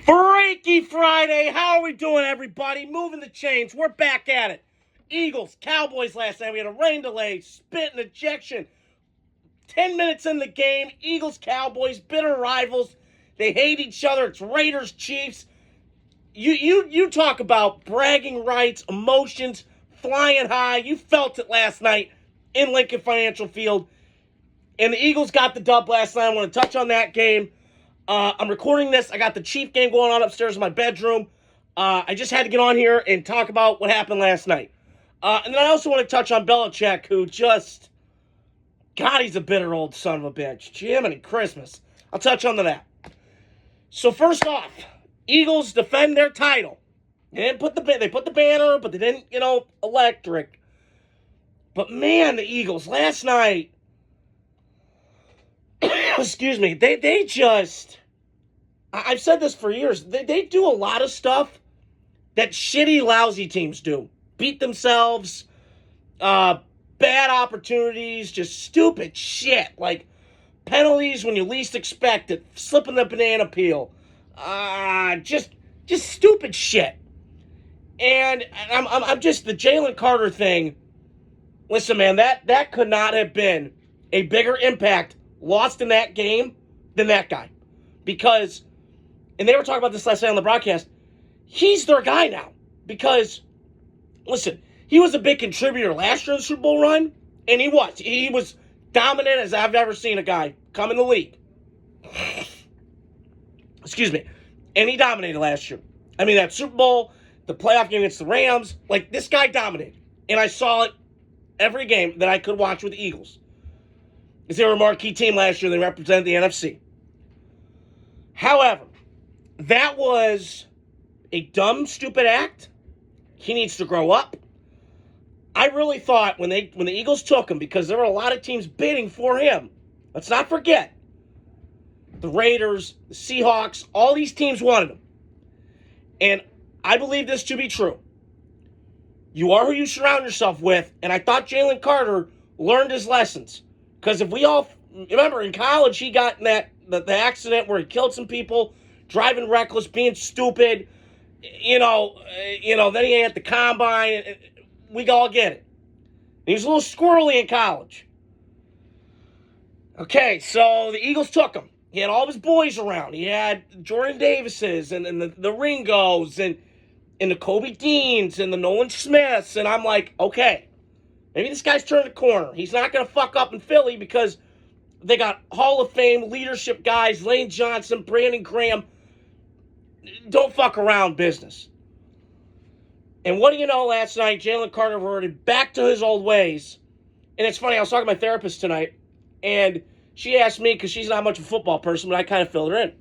Freaky Friday. How are we doing, everybody? Moving the chains. We're back at it. Eagles, Cowboys last night. We had a rain delay, spit and ejection. 10 minutes in the game. Eagles, Cowboys, bitter rivals. They hate each other. It's Raiders, Chiefs. You talk about bragging rights, emotions, flying high. You felt it last night in Lincoln Financial Field. And the Eagles got the dub last night. I want to touch on that game. I'm recording this. I got the Chief game going on upstairs in my bedroom. I just had to get on here and talk about what happened last night. And then I also want to touch on Belichick, who just... God, he's a bitter old son of a bitch. Jiminy Christmas. I'll touch on that. So first off, Eagles defend their title. They put the banner, but they didn't, electric. But man, the Eagles last night... excuse me, they just... I've said this for years. They do a lot of stuff that shitty, lousy teams do. Beat themselves, bad opportunities, just stupid shit. Like penalties when you least expect it, slipping the banana peel. Just stupid shit. And I'm just, the Jalen Carter thing, listen, man, that could not have been a bigger impact lost in that game than that guy. Because... and they were talking about this last night on the broadcast. He's their guy now. Because, listen, he was a big contributor last year in the Super Bowl run. And he was. He was dominant as I've ever seen a guy come in the league. Excuse me. And he dominated last year. I mean, that Super Bowl, the playoff game against the Rams, like, this guy dominated. And I saw it every game that I could watch with the Eagles. Because they were a marquee team last year. They represented the NFC. However, that was a dumb, stupid act. He needs to grow up. I really thought when the Eagles took him, because there were a lot of teams bidding for him. Let's not forget. The Raiders, the Seahawks, all these teams wanted him. And I believe this to be true. You are who you surround yourself with, and I thought Jalen Carter learned his lessons. Because if we all... remember, in college, he got in the accident where he killed some people, driving reckless, being stupid, then he had the combine. We all get it. He was a little squirrely in college. Okay, so the Eagles took him. He had all of his boys around. He had Jordan Davises and the Ringos and the Kobe Deans and the Nolan Smiths. And I'm like, okay, maybe this guy's turned the corner. He's not going to fuck up in Philly because they got Hall of Fame leadership guys, Lane Johnson, Brandon Graham. Don't fuck around business. And what do you know, last night, Jalen Carter reverted back to his old ways. And it's funny, I was talking to my therapist tonight, and she asked me, because she's not much of a football person, but I kind of filled her in.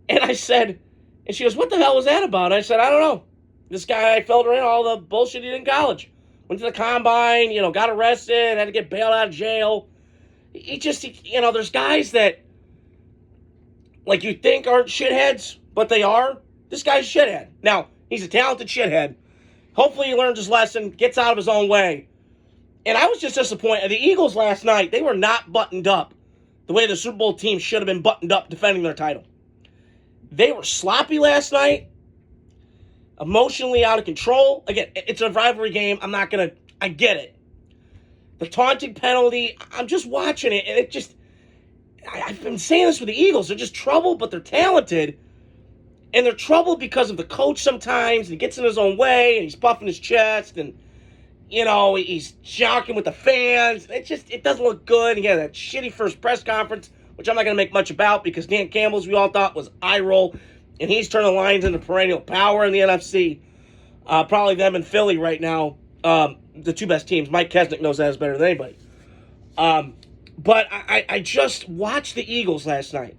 And I said, and she goes, what the hell was that about? And I said, I don't know. This guy, I filled her in, all the bullshit he did in college. Went to the combine, got arrested, had to get bailed out of jail. There's guys that, like, you think aren't shitheads, but they are. This guy's a shithead. Now, he's a talented shithead. Hopefully he learns his lesson, gets out of his own way. And I was just disappointed. The Eagles last night, they were not buttoned up the way the Super Bowl team should have been buttoned up defending their title. They were sloppy last night, emotionally out of control. Again, it's a rivalry game. I get it. The taunting penalty, I'm just watching it, and it just... I've been saying this with the Eagles. They're just trouble, but they're talented. And they're trouble because of the coach sometimes. And he gets in his own way, and he's puffing his chest, and, he's jockeying with the fans. It doesn't look good. He had that shitty first press conference, which I'm not going to make much about because Dan Campbell's, we all thought, was eye roll. And he's turning the Lions into perennial power in the NFC. Probably them and Philly right now, the two best teams. Mike Kesnick knows that as better than anybody. But I just watched the Eagles last night.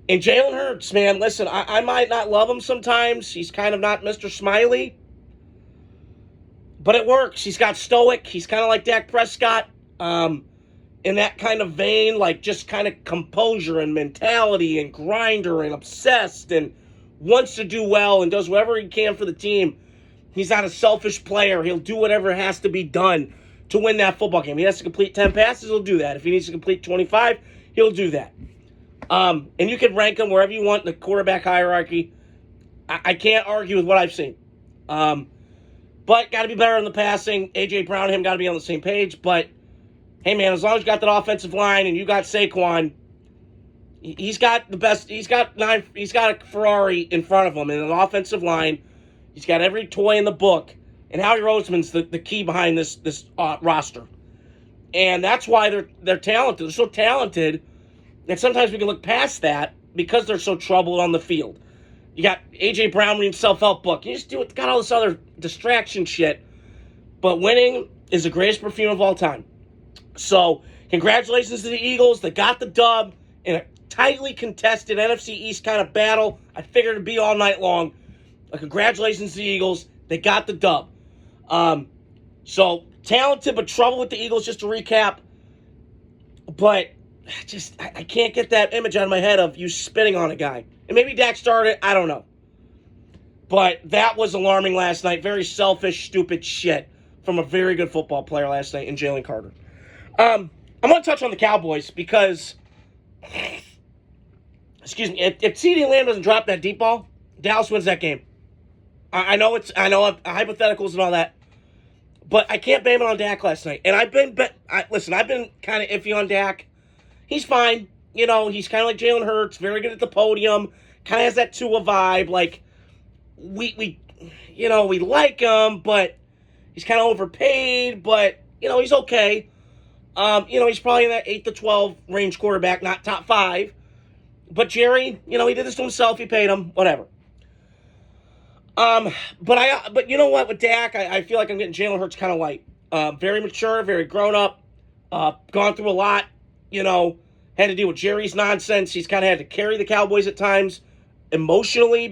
And Jalen Hurts, man, listen, I might not love him sometimes. He's kind of not Mr. Smiley. But it works. He's got stoic. He's kind of like Dak Prescott. In that kind of vein, like just kind of composure and mentality and grinder and obsessed and wants to do well and does whatever he can for the team. He's not a selfish player. He'll do whatever has to be done to win that football game. He has to complete 10 passes, he'll do that. If he needs to complete 25, he'll do that. And you can rank them wherever you want in the quarterback hierarchy. I can't argue with what I've seen. But got to be better in the passing. A.J. Brown and him got to be on the same page. But, hey, man, as long as you got that offensive line and you got Saquon, he's got the best. He's got a Ferrari in front of him in an offensive line. He's got every toy in the book. And Howie Roseman's the key behind this roster. And that's why they're talented. They're so talented that sometimes we can look past that because they're so troubled on the field. You got A.J. Brown reading self-help book. You just got all this other distraction shit. But winning is the greatest perfume of all time. So, congratulations to the Eagles. They got the dub in a tightly contested NFC East kind of battle. I figured it'd be all night long. But congratulations to the Eagles. They got the dub. So, talented but trouble with the Eagles, just to recap. But I can't get that image out of my head of you spitting on a guy. And maybe Dak started it. I don't know. But that was alarming last night. Very selfish, stupid shit from a very good football player last night in Jalen Carter. I'm going to touch on the Cowboys because, excuse me, if CeeDee Lamb doesn't drop that deep ball, Dallas wins that game. I know hypotheticals and all that, but I can't blame it on Dak last night. And I've been kind of iffy on Dak. He's fine. You know, he's kind of like Jalen Hurts, very good at the podium, kind of has that Tua vibe. Like, we like him, but he's kind of overpaid, but, he's okay. He's probably in that 8 to 12 range quarterback, not top 5. But Jerry, he did this to himself. He paid him, whatever. But you know what? With Dak, I feel like I'm getting Jalen Hurts kind of light. Very mature, very grown up, gone through a lot, had to deal with Jerry's nonsense. He's kind of had to carry the Cowboys at times emotionally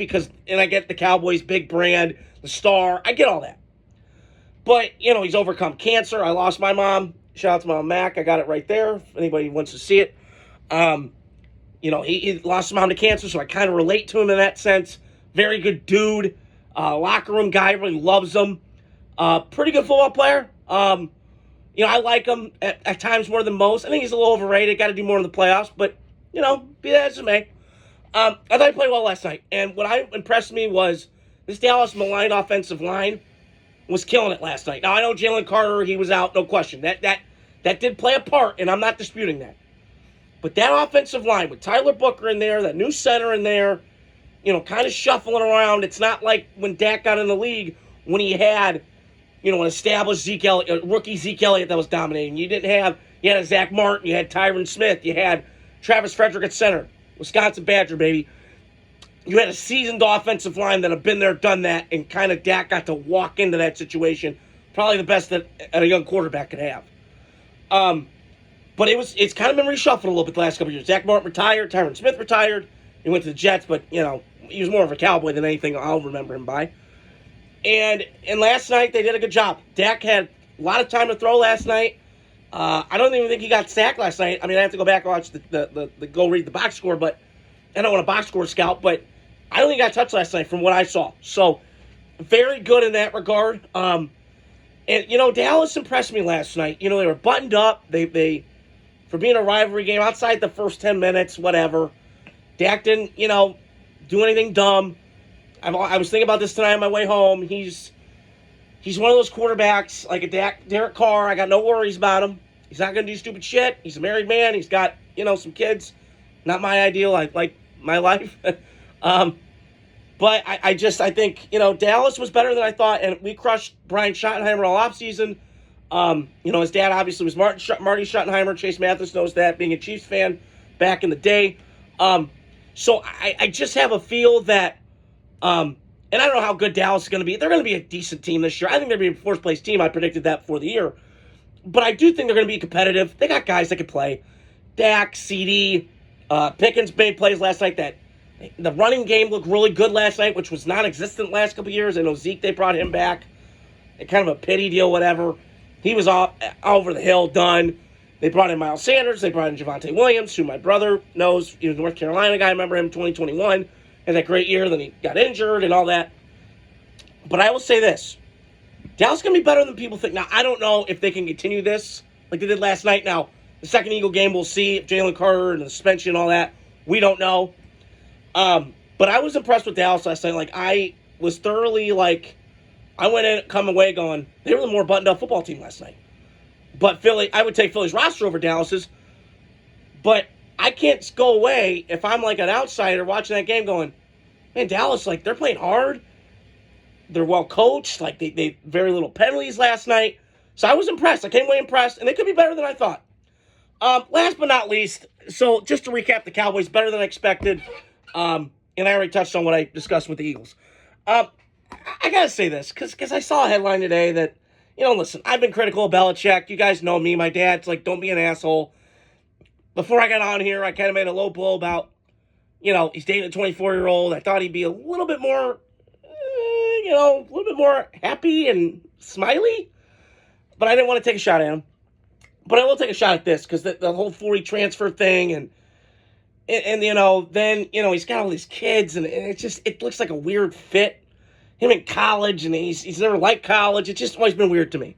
and I get the Cowboys, big brand, the star. I get all that. But, he's overcome cancer. I lost my mom. Shout out to my mom, Mac. I got it right there if anybody wants to see it. He lost his mom to cancer, so I kind of relate to him in that sense. Very good dude. Locker room guy. Really loves him. Pretty good football player. I like him at times more than most. I think he's a little overrated. Got to do more in the playoffs. But, be that as it may. I thought he played well last night. And what impressed me was this Dallas maligned offensive line was killing it last night. Now, I know Jalen Carter, he was out, no question. That did play a part, and I'm not disputing that. But that offensive line with Tyler Booker in there, that new center in there, kind of shuffling around. It's not like when Dak got in the league when he had, an established rookie Zeke Elliott that was dominating. You had a Zach Martin, you had Tyron Smith, you had Travis Frederick at center, Wisconsin Badger, baby. You had a seasoned offensive line that had been there, done that, and kind of Dak got to walk into that situation. Probably the best that a young quarterback could have. But it's kind of been reshuffled a little bit the last couple of years. Zach Martin retired, Tyron Smith retired. He went to the Jets, but, he was more of a Cowboy than anything I'll remember him by. And last night, they did a good job. Dak had a lot of time to throw last night. I don't even think he got sacked last night. I mean, I have to go back and watch the go read the box score, but I don't want a box score scout, but I don't think he got touched last night from what I saw. So, very good in that regard. And, Dallas impressed me last night. They were buttoned up. They for being a rivalry game, outside the first 10 minutes, whatever. Dak didn't, do anything dumb. I was thinking about this tonight on my way home. He's one of those quarterbacks, like a Derek Carr. I got no worries about him. He's not going to do stupid shit. He's a married man. He's got, some kids. Not my ideal. I like my life. But I think, Dallas was better than I thought, and we crushed Brian Schottenheimer all offseason. His dad obviously was Marty Schottenheimer. Chase Mathis knows that, being a Chiefs fan back in the day. So I just have a feel that, and I don't know how good Dallas is going to be. They're going to be a decent team this year. I think they're going to be a fourth-place team. I predicted that before the year. But I do think they're going to be competitive. They got guys that can play. Dak, CD, Pickens made plays last night. That the running game looked really good last night, which was non-existent last couple years. I know Zeke, they brought him back. Kind of a pity deal, whatever. He was all over the hill, done. They brought in Miles Sanders. They brought in Javonte Williams, who my brother knows. He was a North Carolina guy. I remember him in 2021. Had that great year. Then he got injured and all that. But I will say this. Dallas is going to be better than people think. Now, I don't know if they can continue this like they did last night. Now, the second Eagle game, we'll see if Jalen Carter and the suspension and all that We don't know. But I was impressed with Dallas last night. Like, I was thoroughly, like, I went in, come away going, they were the more buttoned-up football team last night. But Philly, I would take Philly's roster over Dallas's. But I can't go away if I'm like an outsider watching that game going, man, Dallas, like, they're playing hard. They're well coached. Like, they very little penalties last night. So I was impressed. I came away impressed, and they could be better than I thought. Last but not least, so just to recap, the Cowboys better than I expected. And I already touched on what I discussed with the Eagles. I got to say this, because I saw a headline today that, listen, I've been critical of Belichick. You guys know me. My dad's like, don't be an asshole. Before I got on here, I kind of made a low blow about, he's dating a 24-year-old. I thought he'd be a little bit more, a little bit more happy and smiley. But I didn't want to take a shot at him. But I will take a shot at this, because the whole 40 transfer thing, and then, he's got all these kids, and it looks like a weird fit. Him in college, and he's never liked college. It's just always been weird to me.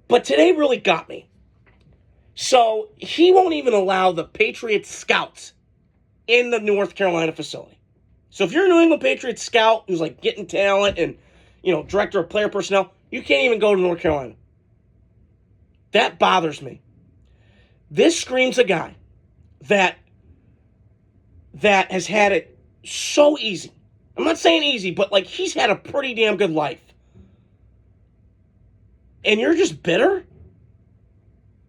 But today really got me. So he won't even allow the Patriots scouts in the North Carolina facility. So if you're a New England Patriots scout who's like getting talent and, director of player personnel, you can't even go to North Carolina. That bothers me. This screams a guy that has had it so easy. I'm not saying easy, but like he's had a pretty damn good life. And you're just bitter?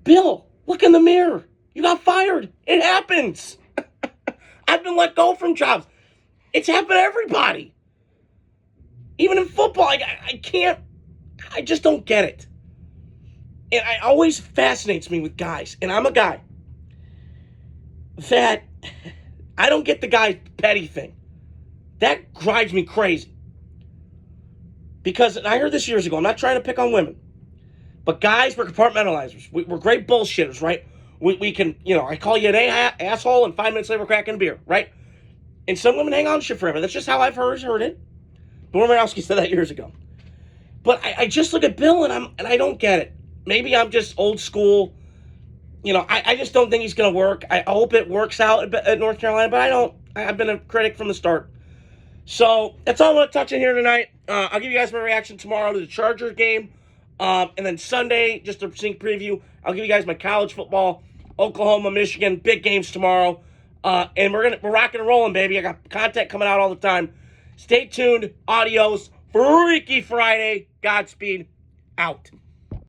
Bill, look in the mirror. You got fired. It happens. I've been let go from jobs. It's happened to everybody. Even in football, I just don't get it. And it always fascinates me with guys, and I'm a guy, that I don't get the guy petty thing. That drives me crazy. Because, and I heard this years ago, I'm not trying to pick on women, but guys, we're compartmentalizers. We're great bullshitters, right? We can, I call you an asshole, and 5 minutes later we're cracking a beer, right? And some women hang on to shit forever. That's just how I've heard it. Norman Marowski said that years ago. But I just look at Bill, and I don't get it. Maybe I'm just old school. I just don't think he's going to work. I hope it works out at North Carolina, but I don't. I've been a critic from the start. So that's all I want to touch on here tonight. I'll give you guys my reaction tomorrow to the Chargers game. And then Sunday, just a sneak preview, I'll give you guys my college football, Oklahoma, Michigan, big games tomorrow. And we're rocking and rolling, baby. I got content coming out all the time. Stay tuned. Adios. Freaky Friday. Godspeed. Out.